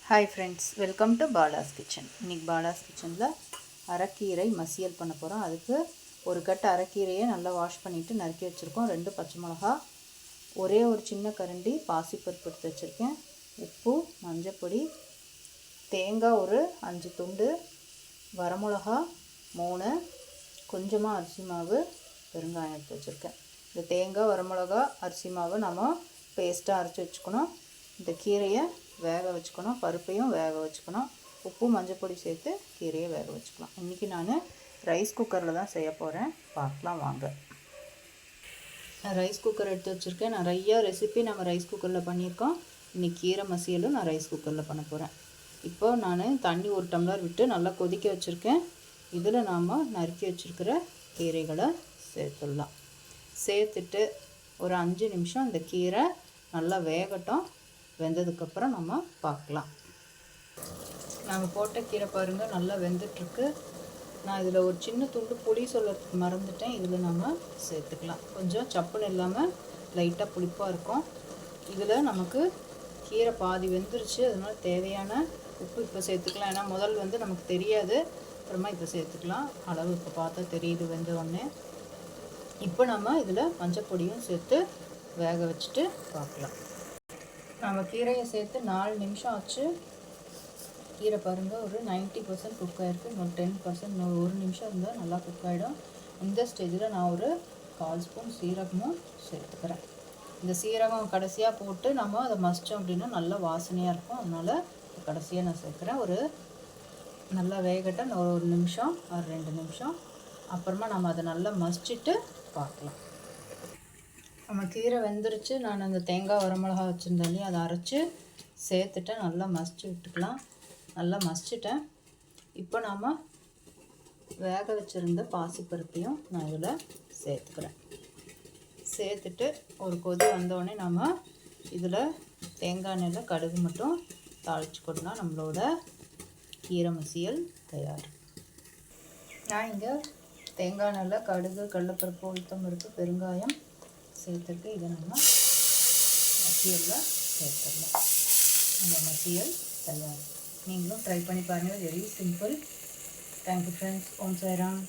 Hi friends, welcome to Bala's kitchen. இன்றைக்கி பாலாஸ் கிச்சனில் அரைக்கீரை மசியல் பண்ண போகிறோம். அதுக்கு ஒரு கட்டு அரைக்கீரையை நல்லா வாஷ் பண்ணிவிட்டு நறுக்கி வச்சுருக்கோம். 2 பச்சை மிளகா, ஒரே ஒரு சின்ன கரண்டி பாசிப்பருப்பு எடுத்து வச்சுருக்கேன், உப்பு, மஞ்சப்பொடி, தேங்காய் ஒரு 5 துண்டு, வரமிளகா 3, கொஞ்சமாக அரிசி மாவு, பெருங்காயம் எடுத்து வச்சுருக்கேன். இந்த தேங்காய், வரமிளகா, அரிசி மாவு நம்ம பேஸ்ட்டாக அரைச்சி வச்சுக்கணும். இந்த கீரையை வேக வச்சுக்கணும், பருப்பையும் வேக வச்சுக்கணும், உப்பு மஞ்சப்பொடி சேர்த்து கீரையை வேக வச்சுக்கலாம். இன்றைக்கி நான் ரைஸ் குக்கரில் தான் செய்ய போகிறேன், பார்க்கலாம் வாங்க. நான் ரைஸ் குக்கர் எடுத்து வச்சுருக்கேன். நிறையா ரெசிபி நம்ம ரைஸ் குக்கரில் பண்ணியிருக்கோம். இன்றைக்கி கீரை மசியலும் நான் ரைஸ் குக்கரில் பண்ண போகிறேன். இப்போ நான் தண்ணி 1 டம்ளர் விட்டு நல்லா கொதிக்க வச்சுருக்கேன். இதில் நாம் நறுக்கி வச்சுருக்கிற கீரைகளை சேர்த்துடலாம். சேர்த்துட்டு ஒரு 5 நிமிஷம் இந்த கீரை நல்லா வேகட்டும். வெந்ததுக்கப்புறம் நம்ம பார்க்கலாம். நாங்கள் போட்ட கீரை பாருங்கள் நல்லா வெந்துட்டுருக்கு. நான் இதில் ஒரு சின்ன துண்டு புளி சொல்கிறதுக்கு மறந்துட்டேன். இதில் நம்ம சேர்த்துக்கலாம். கொஞ்சம் சப்புன்னு இல்லாமல் லைட்டாக புளிப்பாக இருக்கும். இதில் நமக்கு கீரை பாதி வெந்துருச்சு, அதனால் தேவையான உப்பு இப்போ சேர்த்துக்கலாம். ஏன்னா முதல் நமக்கு தெரியாது, அப்புறமா இப்போ சேர்த்துக்கலாம். அளவு இப்போ பார்த்தா தெரியுது வெந்த உடனே. இப்போ நம்ம இதில் மஞ்சப்பொடியும் சேர்த்து வேக வச்சுட்டு பார்க்கலாம். நம்ம கீரையை சேர்த்து 4 நிமிஷம் ஆச்சு. கீரை பாருங்கள் ஒரு 90% குக் ஆகிருக்கு. இன்னொரு 10% ஒரு நிமிஷம் இருந்தால் நல்லா குக் ஆகிடும். இந்த ஸ்டேஜில் நான் ஒரு 1/4 ஸ்பூன் சீரகமும் சேர்த்துக்கிறேன். இந்த சீரகம் கடைசியாக போட்டு நம்ம அதை மசித்தோம் அப்படின்னா நல்லா வாசனையாக இருக்கும். அதனால் கடைசியாக நான் சேர்க்குறேன். ஒரு நல்லா வேகட்டும், ஒரு நிமிஷம், ஒரு 2 நிமிஷம், அப்புறமா நம்ம அதை நல்லா மசிச்சுட்டு பார்க்கலாம். நம்ம கீரை வெந்துருச்சு. நான் அந்த தேங்காய் வரமிளகா வச்சுருந்தேன் இல்லையா, அதை அரைச்சி சேர்த்துட்டேன். நல்லா மசிச்சு விட்டுக்கலாம். நல்லா மசிச்சிட்டேன். இப்போ நாம் வேக வச்சுருந்த பாசிப்பருப்பையும் நான் இதில் சேர்த்துக்கிறேன். சேர்த்துட்டு ஒரு கொதி வந்தோடனே நம்ம இதில் தேங்காய் எண்ணெயில் கடுகு மட்டும் தாளிச்சுக்கொண்டா நம்மளோட கீரை மசியல் தயார். நான் இங்கே தேங்காய் எண்ணெயில் கடுகு, கடலைப்பருப்பு, உளுத்தம்பருப்பு, பெருங்காயம் சேர்த்துட்டு இதை நம்ம மசியலில் சேர்த்துடலாம். நம்ம மசியல் தயார். நீங்களும் ட்ரை பண்ணி பாருங்கள். Very simple. Thank you friends. Om Sairam.